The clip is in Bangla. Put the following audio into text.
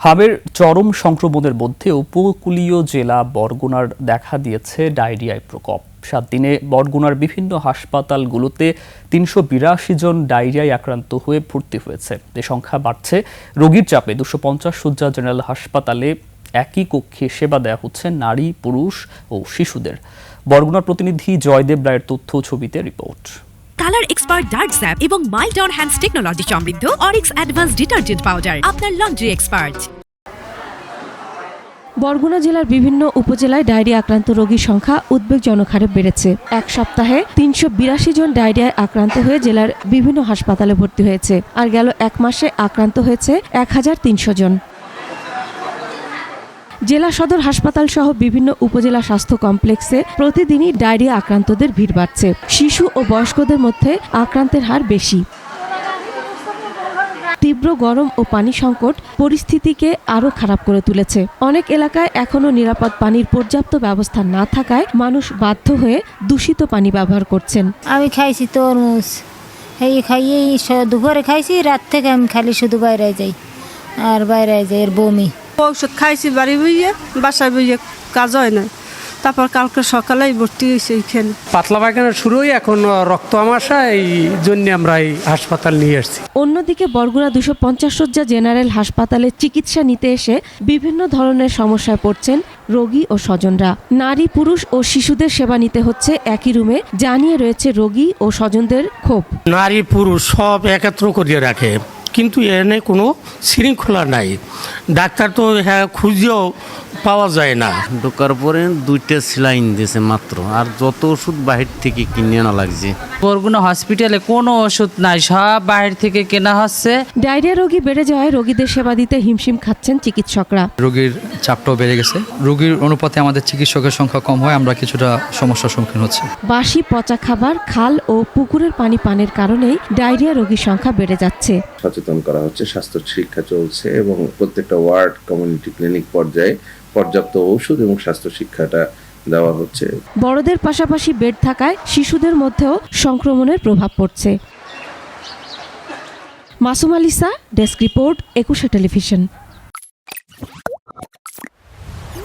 হাবের চরম সংক্রমণের মধ্যে উপকূলীয় জেলা বরগুনার দেখা দিয়েছে ডায়রিয়ায় প্রকোপ। ৭ দিনে বরগুনার বিভিন্ন হাসপাতালগুলোতে ৩৮২ জন ডায়রিয়ায় আক্রান্ত হয়ে ভর্তি হয়েছে। এ সংখ্যা বাড়ছে রোগীর চাপে। ২৫০ শয্যা জেনারেল হাসপাতালে একই কক্ষে সেবা দেওয়া হচ্ছে নারী, পুরুষ ও শিশুদের। বরগুনার প্রতিনিধি জয়দেব রায়ের তথ্য ছবিতে report. Colour expert dark sap এবং মাইল্ড অন হ্যান্ডস টেকনোলজি সমৃদ্ধ অরিক্স অ্যাডভান্স ডিটারজেন্ট পাউডার আপনার লন্ড্রি এক্সপার্ট। বরগুনা জেলার বিভিন্ন উপজেলায় ডায়রিয়া আক্রান্ত রোগীর সংখ্যা উদ্বেগজনক হারে বেড়েছে। এক সপ্তাহে ৩৮২ জন ডায়রিয়ায় আক্রান্ত হয়ে জেলার বিভিন্ন হাসপাতালে ভর্তি হয়েছে। আর গেল এক মাসে আক্রান্ত হয়েছে ১৩০০ জন। জেলা সদর হাসপাতাল সহ বিভিন্ন উপজেলা স্বাস্থ্য কমপ্লেক্সে প্রতিদিনই ডায়রিয়া আক্রান্তদের ভিড় বাড়ছে। শিশু ও বয়স্কদের মধ্যে আক্রান্তের হার বেশি। তীব্র গরম ও পানি সংকট পরিস্থিতিকে আরও খারাপ করে তুলেছে। অনেক এলাকায় এখনও নিরাপদ পানির পর্যাপ্ত ব্যবস্থা না থাকায় মানুষ বাধ্য হয়ে দূষিত পানি ব্যবহার করছেন। আমি খাইছি তরমুজ, খাইয়ে দুপুরে খাইছি, রাত থেকে আমি খালি শুধু বাইরে যাই আর বাইরে যাই এর বমি। ঔষধ খাইছি বাড়ি বইয়ে, বাসায় বইয়ে কাজ হয় না। তারপর কালকে সকালেই ভর্তি হয়েছে এইখানে। পাতলা পায়খানা শুরুই এখন রক্ত আমাশা, এই জন্য আমরা এই হাসপাতাল নিয়ে আসছি। অন্যদিকে বরগুনা ২৫০ শয্যা জেনারেল হাসপাতালে চিকিৎসা নিতে এসে বিভিন্ন ধরনের সমস্যায় পড়ছেন রোগী ও স্বজনরা। নারী, পুরুষ ও শিশুদের সেবা নিতে হচ্ছে একই রুমে, জানিয়ে রয়েছে রোগী ও স্বজনদের ক্ষোভ। নারী পুরুষ সব একত্র করিয়ে রাখে, কিন্তু এনে কোনো শৃঙ্খলা নাই। ডাক্তার তো খুঁজেও পাওয়া যায় না। ঢোকার পরে 2টা স্যালাইন দিয়েছে মাত্র, আর যত ওষুধ বাহির থেকে কিনে আনা লাগছে। বরগুনা হসপিটালে কোনো ওষুধ নাই, সব বাহির থেকে কেনা হচ্ছে। ডায়রিয়া রোগী বেড়ে যাওয়ায় রোগীদের সেবা দিতে হিমশিম খাচ্ছেন চিকিৎসকরা। রোগীর চাপটাও বেড়ে গেছে। রোগীর অনুপাতে আমাদের চিকিৎসকের সংখ্যা কম হয়, আমরা কিছুটা সমস্যার সম্মুখীন হচ্ছি। বাসি পচা খাবার, খাল ও পুকুরের পানি পানের কারণেই ডায়রিয়া রোগীর সংখ্যা বেড়ে যাচ্ছে। সচেতন করা হচ্ছে, স্বাস্থ্য শিক্ষা চলছে এবং প্রত্যেকটা ওয়ার্ড, কমিউনিটি ক্লিনিক পর্যায়ে পর্যাপ্ত ঔষধ এবং স্বাস্থ্য শিক্ষাটা দেওয়া হচ্ছে। বড়দের পাশাপাশি বেড থাকায় শিশুদের মধ্যেও সংক্রমণের প্রভাব পড়ছে। Masum আলিসা, desk report, ২১ television.